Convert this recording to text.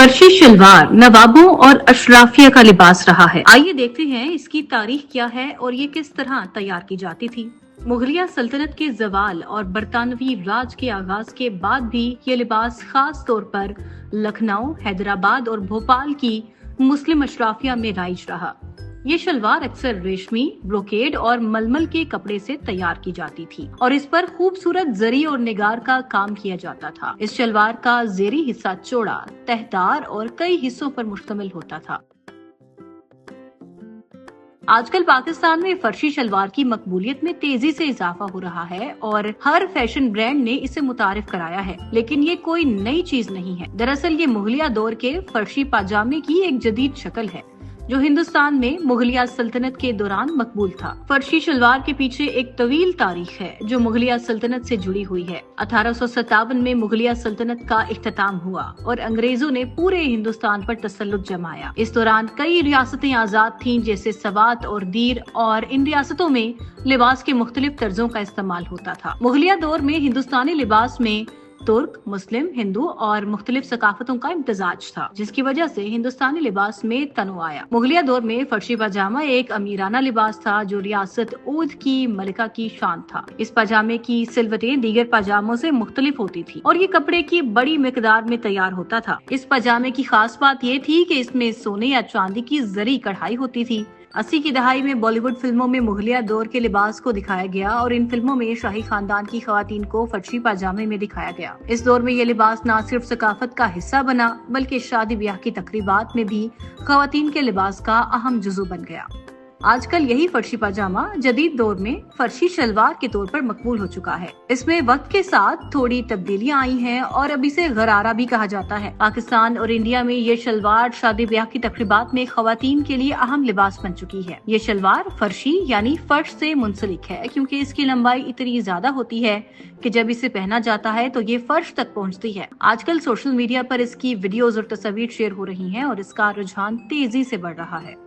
फर्शी शलवार नवाबों और अशराफिया का लिबास रहा है। आइए देखते हैं इसकी तारीख क्या है और ये किस तरह तैयार की जाती थी। मुगलिया सल्तनत के जवाल और बरतानवी राज के आगाज के बाद भी ये लिबास खास तौर पर लखनऊ, हैदराबाद और भोपाल की मुस्लिम अशराफिया में राइज रहा। ये शलवार अक्सर रेशमी, ब्रोकेड और मलमल के कपड़े से तैयार की जाती थी और इस पर खूबसूरत जरी और निगार का काम किया जाता था। इस शलवार का जेरी हिस्सा चौड़ा, तहदार और कई हिस्सों पर मुश्तमिल होता था। आजकल पाकिस्तान में फर्शी शलवार की मकबूलियत में तेजी से इजाफा हो रहा है और हर फैशन ब्रांड ने इसे मुतारिफ कराया है, लेकिन ये कोई नई चीज नहीं है। दरअसल ये मुगलिया दौर के फर्शी पाजामे की एक जदीद शक्ल है जो हिंदुस्तान में मुगलिया सल्तनत के दौरान मकबूल था। फर्शी शलवार के पीछे एक तवील तारीख है जो मुगलिया सल्तनत से जुड़ी हुई है। 1857 में मुगलिया सल्तनत का इख्तिताम हुआ और अंग्रेजों ने पूरे हिंदुस्तान पर तसल्लुत जमाया। इस दौरान कई रियासतें आजाद थीं जैसे सवात और दीर, और इन रियासतों में लिबास के मुख्तलिफ तर्जों का इस्तेमाल होता था। मुगलिया दौर में हिंदुस्तानी लिबास में तुर्क, मुस्लिम, हिंदू और मुख्तलिफ सकाफतों का इम्तजाज था, जिसकी वजह से हिंदुस्तानी लिबास में तनों आया। मुगलिया दौर में फर्शी पजामा एक अमीराना लिबास था जो रियासत ओध की मलिका की शान था। इस पजामे की सिलवटें दीगर पजामों से मुख्तलिफ होती थी और ये कपड़े की बड़ी मिकदार में तैयार होता था। इस पजामे की खास बात ये थी कि इसमें सोने या चांदी की जरी कढ़ाई होती थी। 80 की दहाई में बॉलीवुड फिल्मों में मुगलिया दौर के लिबास को दिखाया गया और इन फिल्मों में शाही खानदान की खवातीन को फर्शी पाजामे में दिखाया गया। इस दौर में ये लिबास न सिर्फ सकाफत का हिस्सा बना बल्कि शादी ब्याह की तकरीबात में भी खवातीन के लिबास का अहम जुज़ू बन गया। आजकल यही फर्शी पाजामा जदीद दौर में फर्शी शलवार के तौर पर मकबूल हो चुका है। इसमें वक्त के साथ थोड़ी तब्दीलियां आई हैं और अब इसे गरारा भी कहा जाता है। पाकिस्तान और इंडिया में ये शलवार शादी ब्याह की तकरीबात में खवातीन के लिए अहम लिबास बन चुकी है। ये शलवार फर्शी यानी फर्श से मुंसलिक है क्योंकि इसकी लंबाई इतनी ज्यादा होती है कि जब इसे पहना जाता है तो ये फर्श तक पहुंचती है। आजकल सोशल मीडिया पर इसकी वीडियोज और तस्वीर शेयर हो रही हैं और इसका रुझान तेजी से बढ़ रहा है।